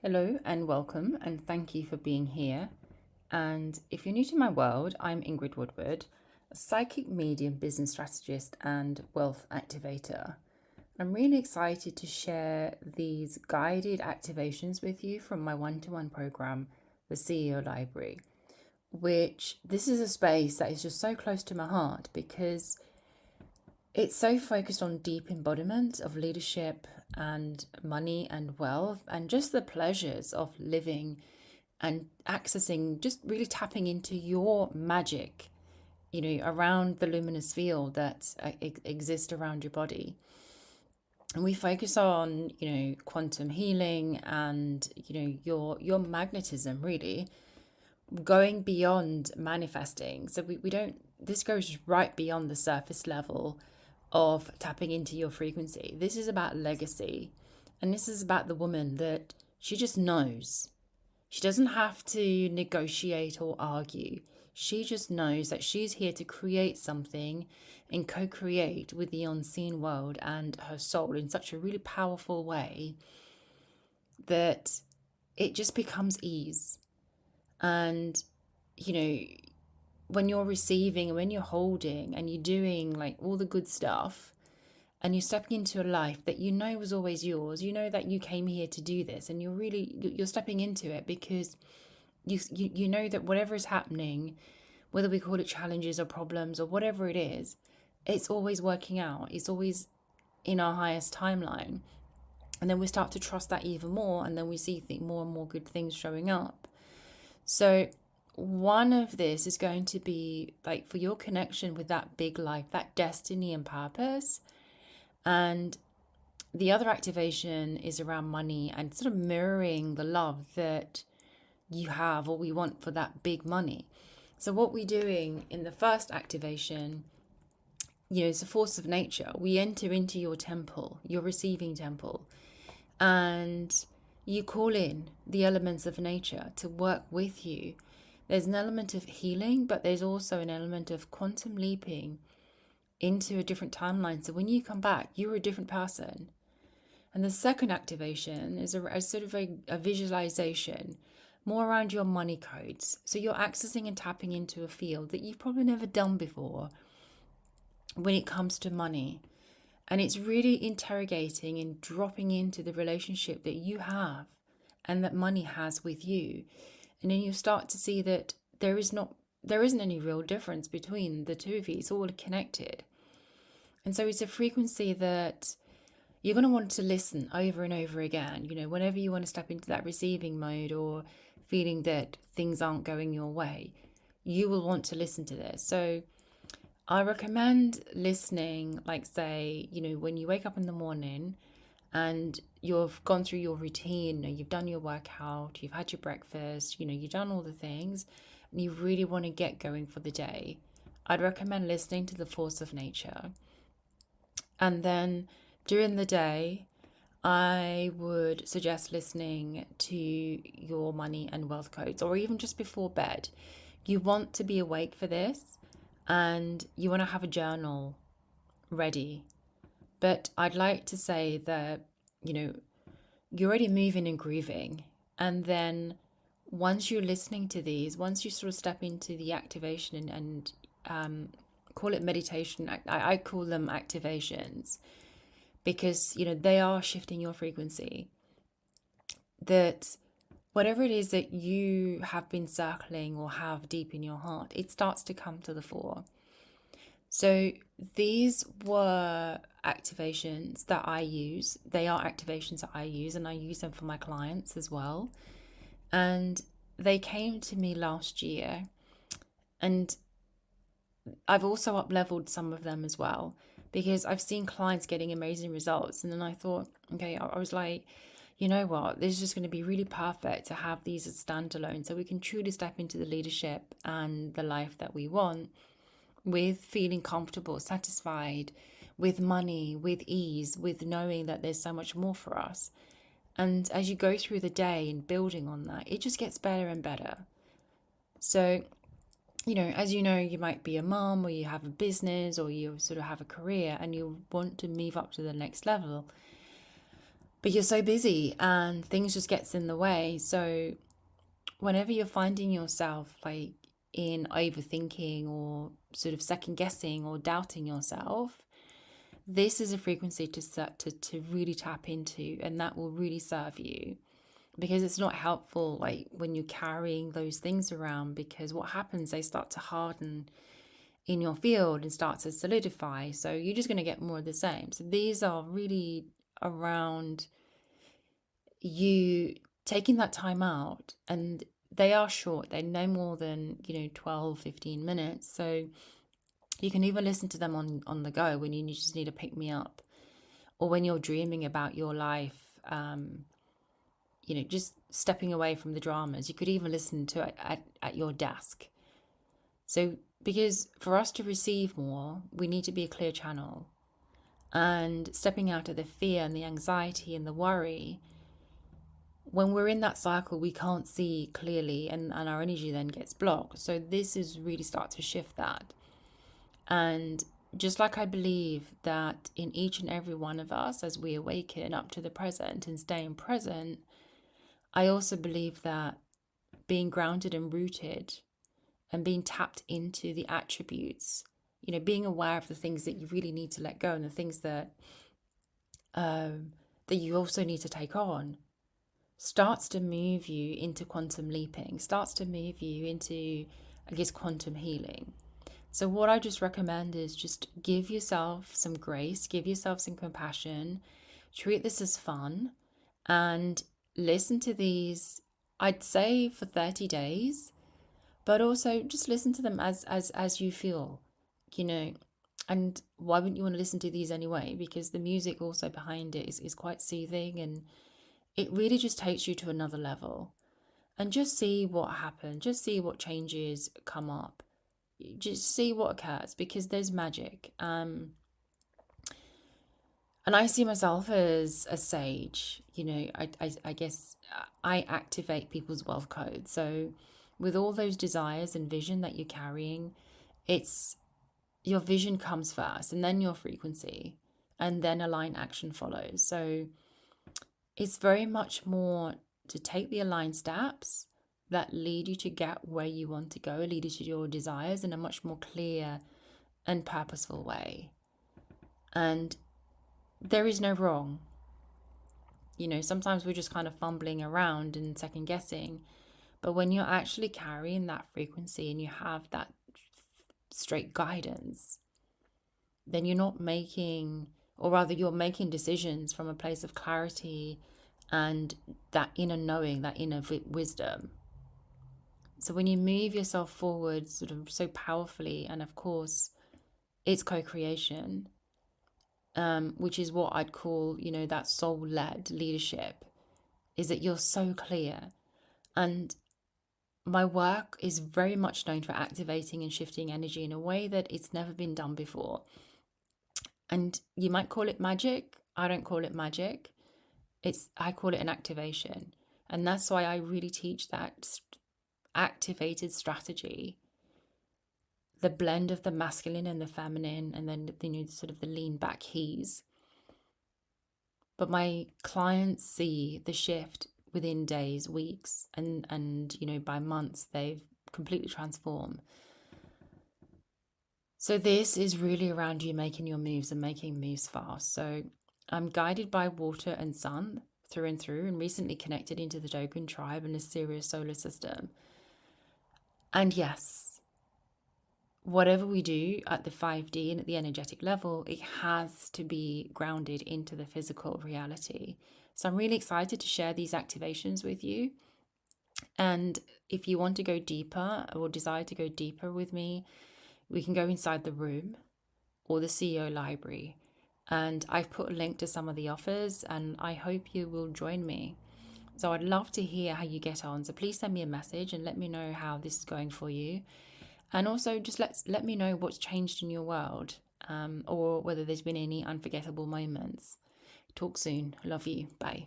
Hello and welcome, and thank you for being here. And if you're new to my world, I'm Ingrid Woodward, a psychic medium, business strategist, and wealth activator. I'm really excited to share these guided activations with you from my one-to-one program, the CEO Library, which this is a space that is just so close to my heart because it's so focused on deep embodiment of leadership and money and wealth and just the pleasures of living and accessing, just really tapping into your magic, around the luminous field that exists around your body. And we focus on, quantum healing and, your magnetism really going beyond manifesting. So we don't, this goes right beyond the surface level of tapping into your frequency. This is about legacy. And this is about the woman that she just knows. She doesn't have to negotiate or argue. She just knows that she's here to create something and co create with the unseen world and her soul in such a really powerful way that it just becomes ease. And, you know, when you're receiving and when you're holding and you're doing like all the good stuff and you're stepping into a life that you know was always yours, you know that you came here to do this and you're stepping into it because you know that whatever is happening, whether we call it challenges or problems or whatever it is, it's always working out. It's always in our highest timeline. And then we start to trust that even more, and then we see more and more good things showing up. So one of this is going to be like for your connection with that big life, that destiny and purpose. And the other activation is around money and sort of mirroring the love that you have or we want for that big money. So what we're doing in the first activation, it's a force of nature. We enter into your temple, your receiving temple, and you call in the elements of nature to work with you. There's an element of healing, but there's also an element of quantum leaping into a different timeline. So when you come back, you're a different person. And the second activation is a sort of a visualization, more around your money codes. So you're accessing and tapping into a field that you've probably never done before when it comes to money. And it's really interrogating and dropping into the relationship that you have and that money has with you. And then you start to see that there isn't any real difference between the two of you. It's all connected. And so it's a frequency that you're going to want to listen over and over again. Whenever you want to step into that receiving mode or feeling that things aren't going your way, you will want to listen to this. So I recommend listening, like say, when you wake up in the morning and you've gone through your routine, you've done your workout, you've had your breakfast, you've done all the things, and you really want to get going for the day. I'd recommend listening to the force of nature. And then during the day, I would suggest listening to your money and wealth codes, or even just before bed. You want to be awake for this and you want to have a journal ready. But I'd like to say that, you're already moving and grooving. And then once you're listening to these, once you sort of step into the activation and call it meditation, I call them activations because, they are shifting your frequency. That whatever it is that you have been circling or have deep in your heart, it starts to come to the fore. So these were activations that I use. They are activations that I use, and I use them for my clients as well. And they came to me last year, and I've also up-leveled some of them as well because I've seen clients getting amazing results. And then I thought, okay, I was like, you know what, this is just going to be really perfect to have these as standalone so we can truly step into the leadership and the life that we want with feeling comfortable, satisfied, with money, with ease, with knowing that there's so much more for us. And as you go through the day and building on that, it just gets better and better. So, as you know, you might be a mom or you have a business or you sort of have a career and you want to move up to the next level. but you're so busy and things just gets in the way. So whenever you're finding yourself like in overthinking or sort of second guessing or doubting yourself, this is a frequency to really tap into, and that will really serve you, because it's not helpful like when you're carrying those things around, because what happens, they start to harden in your field and start to solidify, so you're just going to get more of the same. So these are really around you taking that time out, and they are short, they're no more than 12-15 minutes, so you can either listen to them on the go when you just need to pick me up, or when you're dreaming about your life, just stepping away from the dramas. You could even listen to it at your desk. So, because for us to receive more, we need to be a clear channel. And stepping out of the fear and the anxiety and the worry, when we're in that cycle, we can't see clearly, and our energy then gets blocked. So this is really start to shift that. And just like I believe that in each and every one of us, as we awaken up to the present and staying present, I also believe that being grounded and rooted and being tapped into the attributes, being aware of the things that you really need to let go, and the things that that you also need to take on, starts to move you into quantum leaping, starts to move you into, I guess, quantum healing. So what I just recommend is just give yourself some grace, give yourself some compassion, treat this as fun, and listen to these, I'd say for 30 days, but also just listen to them as you feel, and why wouldn't you want to listen to these anyway? Because the music also behind it is quite soothing, and it really just takes you to another level. And just see what happens, just see what changes come up, just see what occurs, because there's magic. And I see myself as a sage. I guess I activate people's wealth code. So with all those desires and vision that you're carrying, it's your vision comes first, and then your frequency, and then aligned action follows. So it's very much more to take the aligned steps that lead you to get where you want to go, lead you to your desires in a much more clear and purposeful way. And there is no wrong. Sometimes we're just kind of fumbling around and second guessing. But when you're actually carrying that frequency and you have that straight guidance, then you're not making, or rather you're making decisions from a place of clarity and that inner knowing, that inner wisdom. So when you move yourself forward sort of so powerfully, and of course it's co-creation, which is what I'd call, that soul-led leadership, is that you're so clear. And my work is very much known for activating and shifting energy in a way that it's never been done before. And you might call it magic. I don't call it magic. I call it an activation. And that's why I really teach that activated strategy, the blend of the masculine and the feminine, and then sort of the lean back keys. But my clients see the shift within days, weeks, and by months they've completely transformed. So this is really around you making your moves and making moves fast. So I'm guided by water and sun through and through, and recently connected into the Dogon tribe and the Sirius solar system. And yes, whatever we do at the 5D and at the energetic level, it has to be grounded into the physical reality. So I'm really excited to share these activations with you. And if you want to go deeper or desire to go deeper with me, we can go inside the room or the CEO library. And I've put a link to some of the offers, and I hope you will join me. So I'd love to hear how you get on. So please send me a message and let me know how this is going for you. And also just let me know what's changed in your world, or whether there's been any unforgettable moments. Talk soon. Love you. Bye.